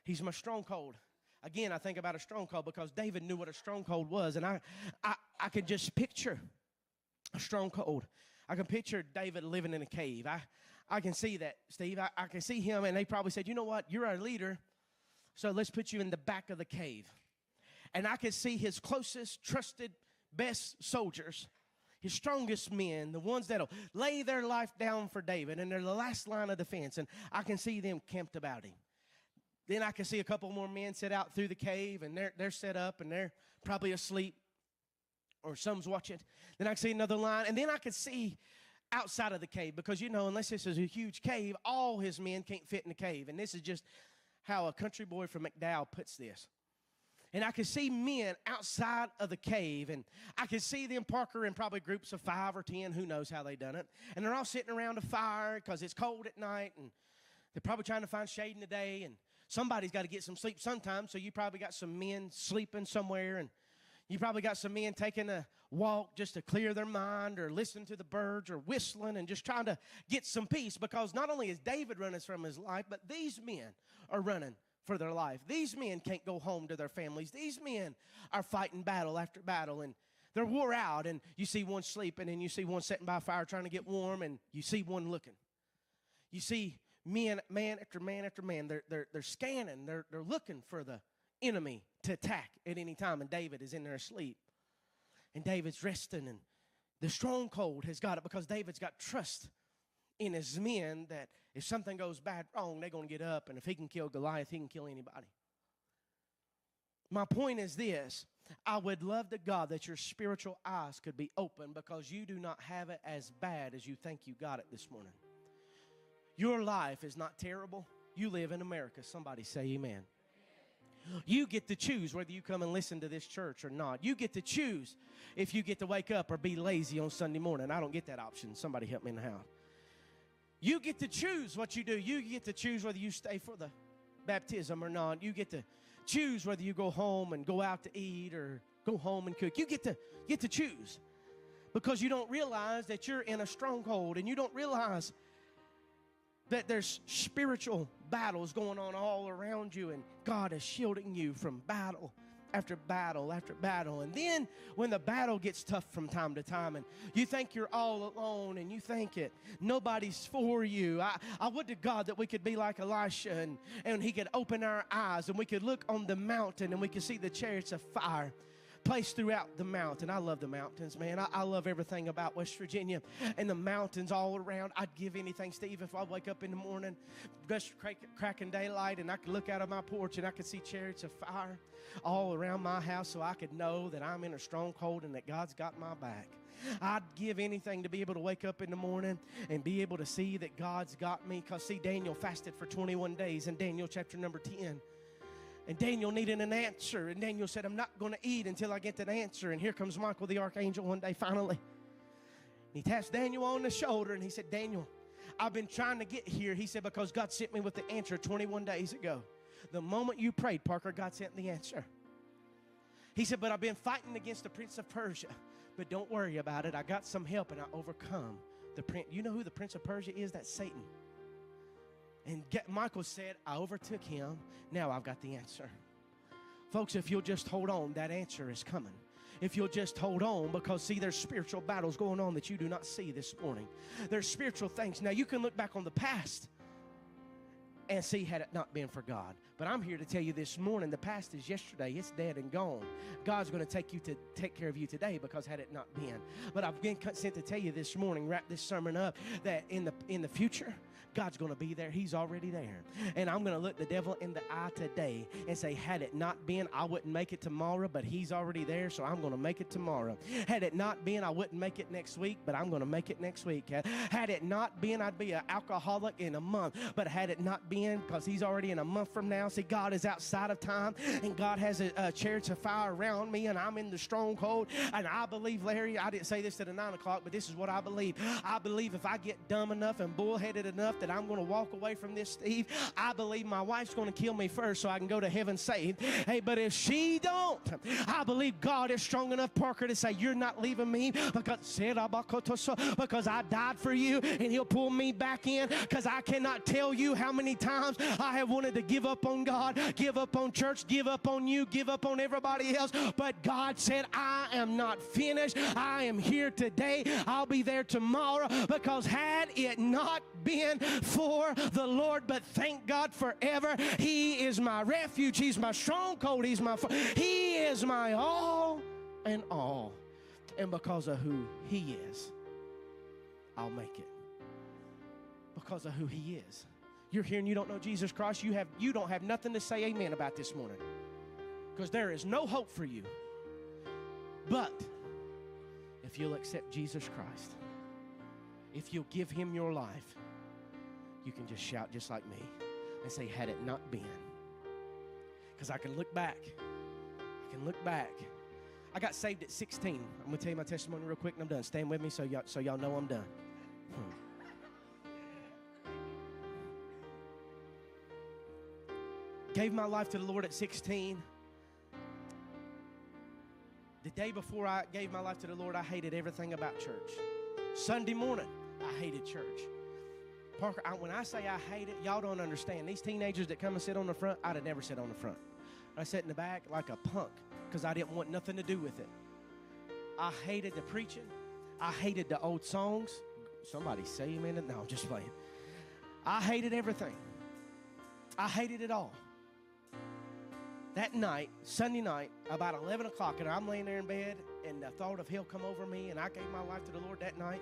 He's my stronghold. Again, I think about a stronghold because David knew what a stronghold was. And I could just picture a stronghold. I can picture David living in a cave. I can see that, Steve. I can see him, and they probably said, you know what, you're our leader, so let's put you in the back of the cave. And I can see his closest, trusted, best soldiers, his strongest men, the ones that'll lay their life down for David, and they're the last line of defense, and I can see them camped about him. Then I can see a couple more men set out through the cave, and they're set up, and they're probably asleep, or some's watching. Then I can see another line, and then I can see outside of the cave, because, you know, unless this is a huge cave, all his men can't fit in the cave, and this is just how a country boy from McDowell puts this. And I can see men outside of the cave, and I can see them, Parker, in probably groups of 5 or 10, who knows how they done it, and they're all sitting around a fire because it's cold at night, and they're probably trying to find shade in the day, and somebody's got to get some sleep sometime, so you probably got some men sleeping somewhere, and you probably got some men taking a walk just to clear their mind or listen to the birds or whistling and just trying to get some peace, because not only is David running from his life, but these men are running for their life. These men can't go home to their families. These men are fighting battle after battle, and they're wore out, and you see one sleeping, and you see one sitting by a fire trying to get warm, and you see one looking. You see men, man after man after man, they're scanning, they're looking for the enemy to attack at any time, and David is in there asleep, and David's resting, and the stronghold has got it because David's got trust in his men that if something goes bad wrong, they're going to get up, and if he can kill Goliath, he can kill anybody. My point is this: I would love to God that your spiritual eyes could be open, because you do not have it as bad as you think you got it this morning. Your life is not terrible. You live in America. Somebody say amen. You get to choose whether you come and listen to this church or not. You get to choose if you get to wake up or be lazy on Sunday morning. I don't get that option. Somebody help me in the house. You get to choose what you do. You get to choose whether you stay for the baptism or not. You get to choose whether you go home and go out to eat or go home and cook. You get to choose, because you don't realize that you're in a stronghold, and you don't realize that there's spiritual battles going on all around you, and God is shielding you from battle after battle after battle. And then when the battle gets tough from time to time, and you think you're all alone, and you think it nobody's for you, I would to God that we could be like Elisha, and he could open our eyes, and we could look on the mountain, and we could see the chariots of fire placed throughout the mountain. I love the mountains, man. I love everything about West Virginia and the mountains all around. I'd give anything, Steve, if I wake up in the morning, just cracking daylight, and I could look out of my porch and I could see chariots of fire all around my house, so I could know that I'm in a stronghold and that God's got my back. I'd give anything to be able to wake up in the morning and be able to see that God's got me. Because, see, Daniel fasted for 21 days in Daniel chapter number 10. And Daniel needed an answer. And Daniel said, I'm not going to eat until I get that answer. And here comes Michael the archangel one day finally. He tapped Daniel on the shoulder, and he said, Daniel, I've been trying to get here. He said, because God sent me with the answer 21 days ago. The moment you prayed, Parker, God sent the answer. He said, but I've been fighting against the prince of Persia. But don't worry about it. I got some help, and I overcome the prince. You know who the prince of Persia is? That's Satan. And Michael said, I overtook him. Now I've got the answer. Folks, if you'll just hold on, that answer is coming. If you'll just hold on, because, see, there's spiritual battles going on that you do not see this morning. There's spiritual things. Now, you can look back on the past and see, had it not been for God. But I'm here to tell you this morning, the past is yesterday. It's dead and gone. God's going to take care of you today, because had it not been. But I've been sent to tell you this morning, wrap this sermon up, that in the future, God's going to be there. He's already there. And I'm going to look the devil in the eye today and say, had it not been, I wouldn't make it tomorrow, but he's already there, so I'm going to make it tomorrow. Had it not been, I wouldn't make it next week, but I'm going to make it next week. Had it not been, I'd be an alcoholic in a month, but had it not been, because he's already in a month from now. See, God is outside of time, and God has a chariots of fire around me, and I'm in the stronghold. And I believe, Larry, I didn't say this at 9 o'clock, but this is what I believe. I believe if I get dumb enough and bullheaded enough that that I'm going to walk away from this, Steve. I believe my wife's going to kill me first so I can go to heaven saved. Hey, but if she don't, I believe God is strong enough, Parker, to say, you're not leaving me because I died for you, and he'll pull me back in, because I cannot tell you how many times I have wanted to give up on God, give up on church, give up on you, give up on everybody else. But God said, I am not finished. I am here today. I'll be there tomorrow, because had it not been for the Lord, but thank God forever, He is my refuge. He's my stronghold. He is my all and all. And because of who He is, I'll make it. Because of who He is. You're here and you don't know Jesus Christ. You don't have nothing to say amen about this morning, because there is no hope for you. But if you'll accept Jesus Christ, if you'll give Him your life, you can just shout just like me and say, had it not been. Because I can look back. I got saved at 16. I'm going to tell you my testimony real quick and I'm done. Stand with me so y'all know I'm done. Gave my life to the Lord at 16. The day before I gave my life to the Lord, I hated everything about church. Sunday morning, I hated church. Parker, when I say I hate it, y'all don't understand. These teenagers that come and sit on the front, I'd have never sat on the front. I sat in the back like a punk because I didn't want nothing to do with it. I hated the preaching. I hated the old songs. Somebody say amen. No, I'm just playing. I hated everything. I hated it all. That night, Sunday night, about 11 o'clock, and I'm laying there in bed, and the thought of hell come over me, and I gave my life to the Lord that night.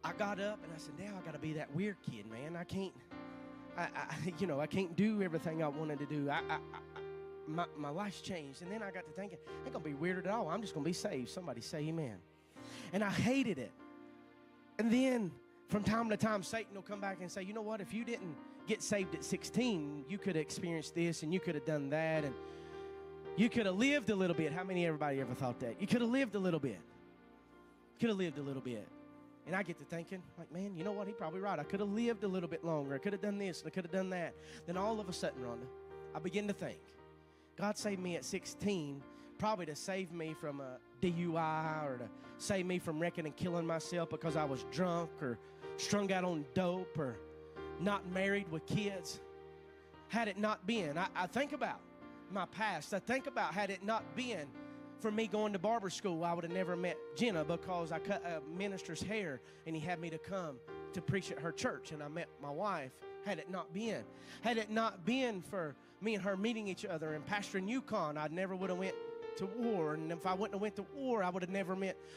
I got up, and I said, now I got to be that weird kid, man. I can't do everything I wanted to do. My life's changed. And then I got to thinking, I ain't going to be weird at all. I'm just going to be saved. Somebody say amen. And I hated it. And then from time to time, Satan will come back and say, you know what, if you didn't get saved at 16, you could have experienced this and you could have done that and you could have lived a little bit. How many everybody ever thought that? You could have lived a little bit. And I get to thinking, like, man, you know what? He's probably right. I could have lived a little bit longer. I could have done this and I could have done that. Then all of a sudden, Rhonda, I begin to think, God saved me at 16 probably to save me from a DUI or to save me from wrecking and killing myself because I was drunk or strung out on dope or not married with kids. Had it not been, I think about my past. I think about had it not been for me going to barber school, I would have never met Jenna because I cut a minister's hair and he had me to come to preach at her church, and I met my wife. Had it not been for me and her meeting each other and pastoring Yukon, I never would have went to war. And if I wouldn't have went to war, I would have never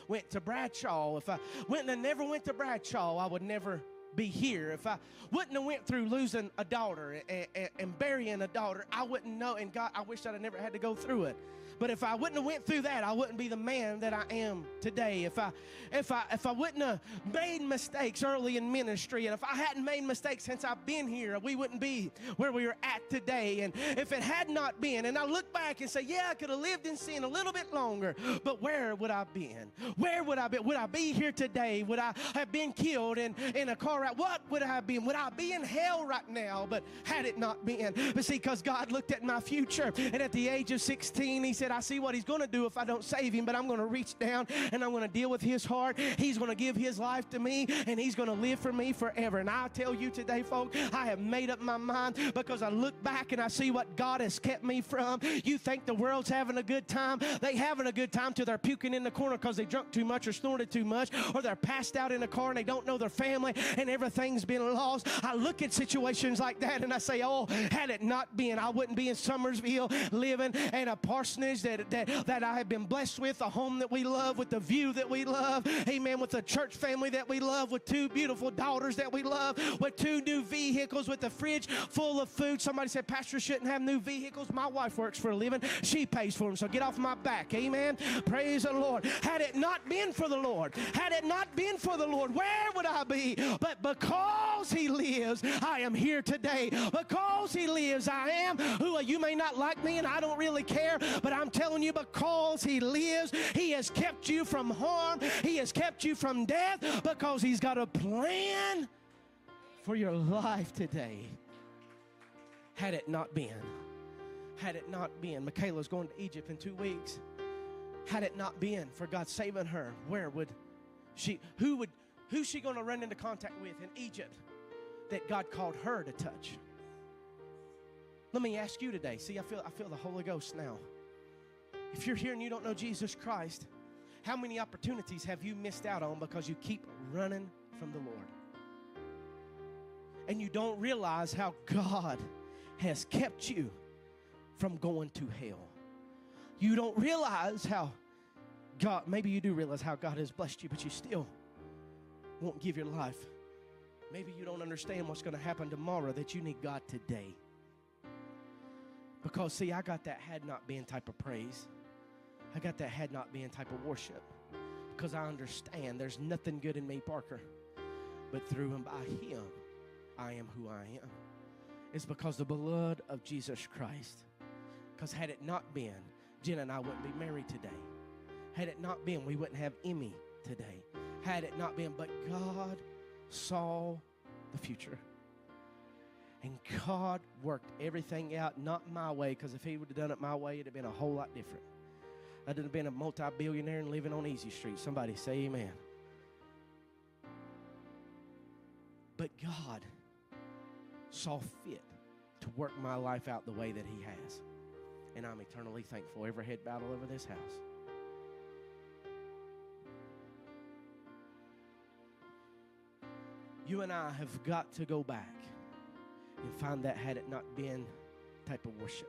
went to Bradshaw. If I never went to Bradshaw, I would never be here. If I wouldn't have went through losing a daughter and burying a daughter, I wouldn't know. And God, I wish I'd have never had to go through it. But if I wouldn't have went through that, I wouldn't be the man that I am today. If I wouldn't have made mistakes early in ministry, and if I hadn't made mistakes since I've been here, we wouldn't be where we are at today. And if it had not been, and I look back and say, yeah, I could have lived in sin a little bit longer, but where would I have been? Where would I be? Would I be here today? Would I have been killed in a car wreck? What would I have been? Would I be in hell right now? But had it not been. But see, because God looked at my future, and at the age of 16, He said, I see what He's going to do if I don't save him, but I'm going to reach down and I'm going to deal with his heart. He's going to give his life to me, and he's going to live for me forever. And I tell you today, folks, I have made up my mind because I look back and I see what God has kept me from. You think the world's having a good time? They having a good time till they're puking in the corner because they drunk too much or snorted too much, or they're passed out in a car and they don't know their family and everything's been lost. I look at situations like that and I say, oh, had it not been, I wouldn't be in Summersville living in a parsonage that I have been blessed with, a home that we love, with the view that we love, amen, with a church family that we love, with 2 beautiful daughters that we love, with 2 new vehicles, with a fridge full of food. Somebody said, Pastor shouldn't have new vehicles. My wife works for a living. She pays for them, so get off my back, amen. Praise the Lord. Had it not been for the Lord, where would I be? But because He lives, I am here today. Because He lives, I am who you may not like me, and I don't really care, but I'm telling you, because He lives, He has kept you from harm. He has kept you from death because He's got a plan for your life today. Had it not been, Michaela's going to Egypt in 2 weeks. Had it not been for God saving her, where would she, who's she going to run into contact with in Egypt that God called her to touch? Let me ask you today. See, I feel the Holy Ghost now. If you're here and you don't know Jesus Christ, how many opportunities have you missed out on because you keep running from the Lord? And you don't realize how God has kept you from going to hell. You don't realize how God, maybe you do realize how God has blessed you, but you still won't give your life. Maybe you don't understand what's going to happen tomorrow, that you need God today. Because, see, I got that had not been type of praise. I got that had not been type of worship. Because I understand there's nothing good in me, Parker, but through and by Him, I am who I am. It's because the blood of Jesus Christ. Because had it not been, Jen and I wouldn't be married today. Had it not been, we wouldn't have Emmy today. Had it not been, but God saw the future. And God worked everything out, not my way, because if He would have done it my way, it would have been a whole lot different. I'd have been a multi-billionaire and living on Easy Street. Somebody say amen. But God saw fit to work my life out the way that He has. And I'm eternally thankful. Every head bowed all over this house. You and I have got to go back and find that had it not been type of worship.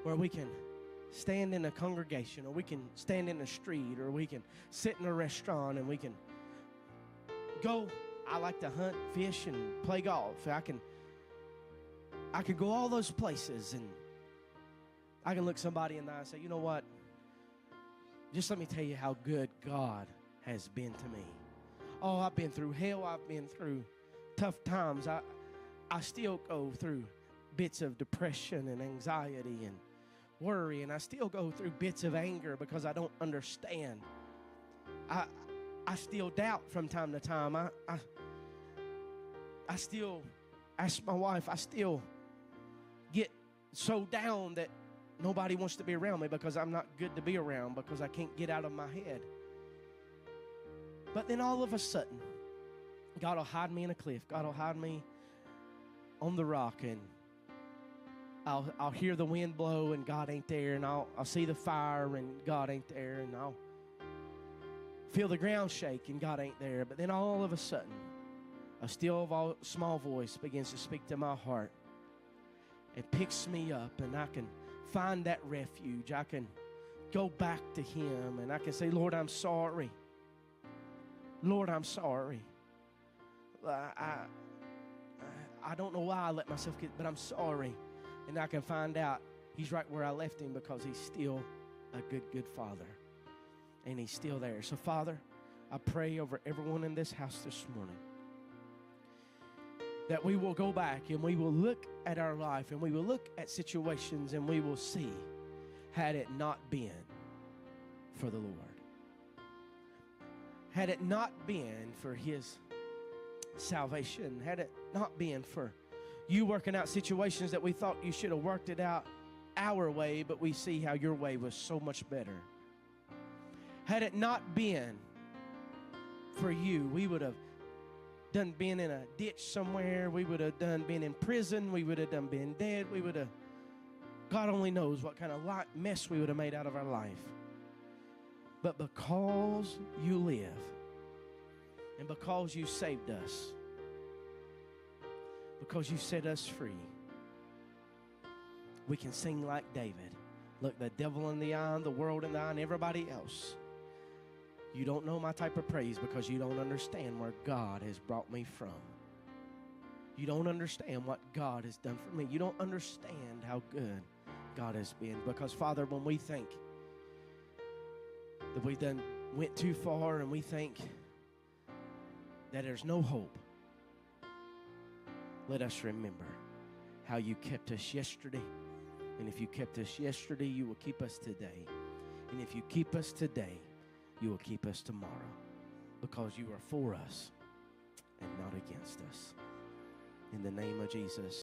Where we can stand in a congregation, or we can stand in a street, or we can sit in a restaurant, and we can go. I like to hunt, fish, and play golf. I can go all those places, and I can look somebody in the eye and say, you know what? Just let me tell you how good God has been to me. Oh, I've been through hell. I've been through tough times. I still go through bits of depression and anxiety and worry, and I still go through bits of anger because I don't understand. I still doubt from time to time. I still ask my wife. I still get so down that nobody wants to be around me because I'm not good to be around, because I can't get out of my head. But then all of a sudden, God will hide me in a cliff. God will hide me on the rock, and I'll hear the wind blow and God ain't there, and I'll see the fire and God ain't there, and I'll feel the ground shake and God ain't there. But then all of a sudden, a still small voice begins to speak to my heart and picks me up, and I can find that refuge. I can go back to Him, and I can say, Lord, I'm sorry. Lord, I'm sorry. I don't know why I let myself get, but I'm sorry. And I can find out He's right where I left Him, because He's still a good, good Father. And He's still there. So, Father, I pray over everyone in this house this morning that we will go back and we will look at our life and we will look at situations and we will see, had it not been for the Lord, had it not been for His salvation, had it not been for You working out situations that we thought You should have worked it out our way, but we see how Your way was so much better. Had it not been for You, we would have done been in a ditch somewhere. We would have done been in prison. We would have done been dead. We would have, God only knows what kind of mess we would have made out of our life. But because You live, and because You saved us, because You set us free, we can sing like David. Look the devil in the eye, and the world in the eye, and everybody else. You don't know my type of praise because you don't understand where God has brought me from. You don't understand what God has done for me. You don't understand how good God has been. Because, Father, when we think that we done went too far and we think that there's no hope, let us remember how You kept us yesterday. And if You kept us yesterday, You will keep us today. And if You keep us today, You will keep us tomorrow, because You are for us and not against us. In the name of Jesus.